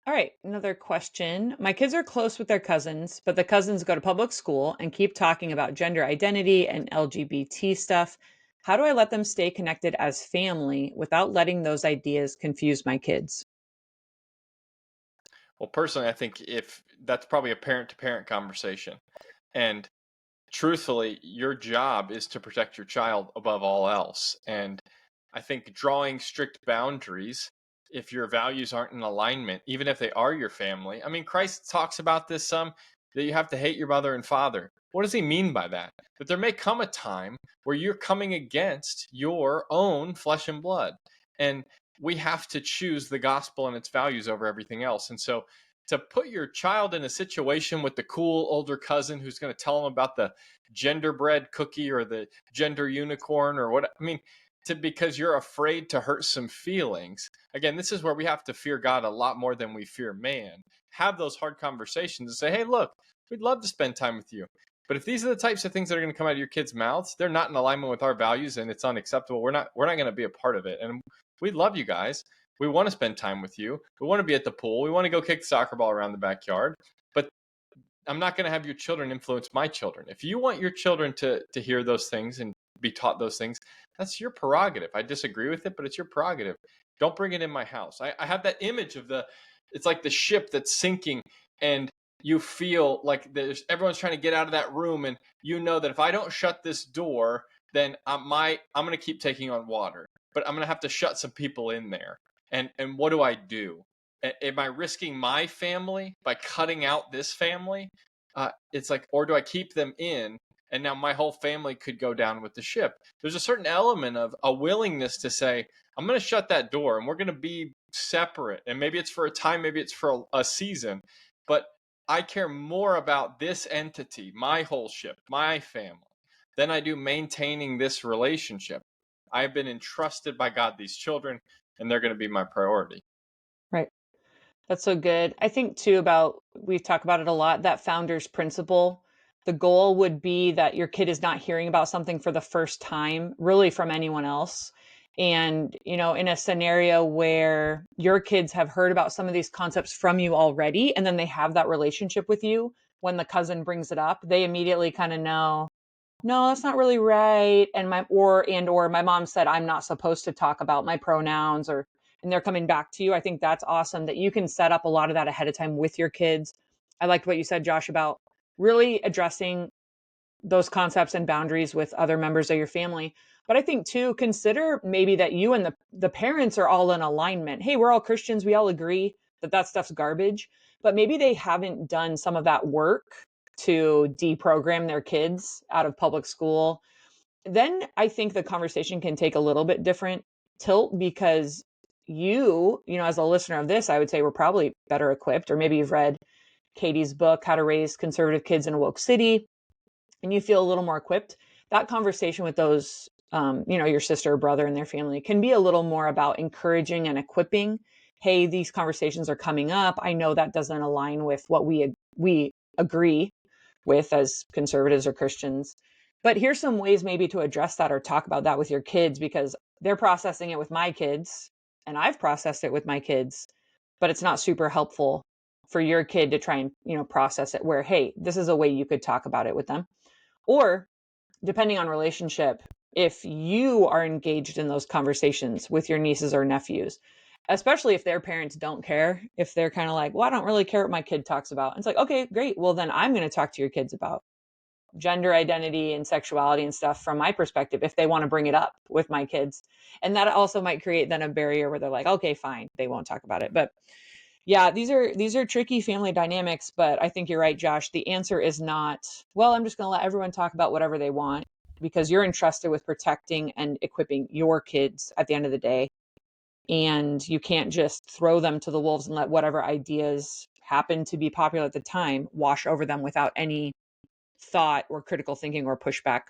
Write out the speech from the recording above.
All right, another question. My kids are close with their cousins, but the cousins go to public school and keep talking about gender identity and LGBT stuff. How do I let them stay connected as family without letting those ideas confuse my kids? Well, personally, I think if that's probably a parent to parent conversation. And truthfully, your job is to protect your child above all else. And I think drawing strict boundaries, if your values aren't in alignment, even if they are your family. I mean, Christ talks about this some that you have to hate your mother and father. What does he mean by that? That there may come a time where you're coming against your own flesh and blood. And we have to choose the gospel and its values over everything else. And so to put your child in a situation with the cool older cousin who's going to tell them about the genderbread cookie or the gender unicorn or what, I mean, to because you're afraid to hurt some feelings. Again, this is where we have to fear God a lot more than we fear man. Have those hard conversations and say, hey, look, we'd love to spend time with you. But if these are the types of things that are going to come out of your kids' mouths, they're not in alignment with our values and it's unacceptable. We're not going to be a part of it. And we love you guys. We want to spend time with you. We want to be at the pool. We want to go kick the soccer ball around the backyard. But I'm not going to have your children influence my children. If you want your children to hear those things and be taught those things, that's your prerogative. I disagree with it, but it's your prerogative. Don't bring it in my house. I have that image of it's like the ship that's sinking and you feel like everyone's trying to get out of that room. And you know that if I don't shut this door, then I'm going to keep taking on water, but I'm going to have to shut some people in there. And what do I do? Am I risking my family by cutting out this family? It's like, or do I keep them in? And now my whole family could go down with the ship. There's a certain element of a willingness to say, I'm going to shut that door and we're going to be separate. And maybe it's for a time, maybe it's for a season. But I care more about this entity, my whole ship, my family, than I do maintaining this relationship. I've been entrusted by God these children, and they're going to be my priority. Right. That's so good. I think too about we talk about it a lot, that founder's principle. The goal would be that your kid is not hearing about something for the first time, really from anyone else. And, in a scenario where your kids have heard about some of these concepts from you already, and then they have that relationship with you, when the cousin brings it up, they immediately kind of know, no, that's not really right. And my mom said I'm not supposed to talk about my pronouns, and they're coming back to you. I think that's awesome that you can set up a lot of that ahead of time with your kids. I liked what you said, Josh, about really addressing those concepts and boundaries with other members of your family. But I think too, consider maybe that you and the parents are all in alignment. Hey, we're all Christians. We all agree that that stuff's garbage. But maybe they haven't done some of that work to deprogram their kids out of public school. Then I think the conversation can take a little bit different tilt because as a listener of this, I would say we're probably better equipped, or maybe you've read Katy's book, How to Raise Conservative Kids in a Woke City, and you feel a little more equipped. That conversation with those, your sister or brother and their family can be a little more about encouraging and equipping. Hey, these conversations are coming up. I know that doesn't align with what we agree with as conservatives or Christians. But here's some ways maybe to address that or talk about that with your kids, because they're processing it with my kids and I've processed it with my kids, but it's not super helpful for your kid to try and, process it where, hey, this is a way you could talk about it with them. Or depending on relationship, if you are engaged in those conversations with your nieces or nephews, especially if their parents don't care, if they're kind of like, well, I don't really care what my kid talks about. And it's like, okay, great. Well, then I'm going to talk to your kids about gender identity and sexuality and stuff from my perspective if they want to bring it up with my kids. And that also might create then a barrier where they're like, okay, fine, they won't talk about it. But yeah, these are tricky family dynamics, but I think you're right, Josh. The answer is not, well, I'm just going to let everyone talk about whatever they want, because you're entrusted with protecting and equipping your kids at the end of the day. And you can't just throw them to the wolves and let whatever ideas happen to be popular at the time wash over them without any thought or critical thinking or pushback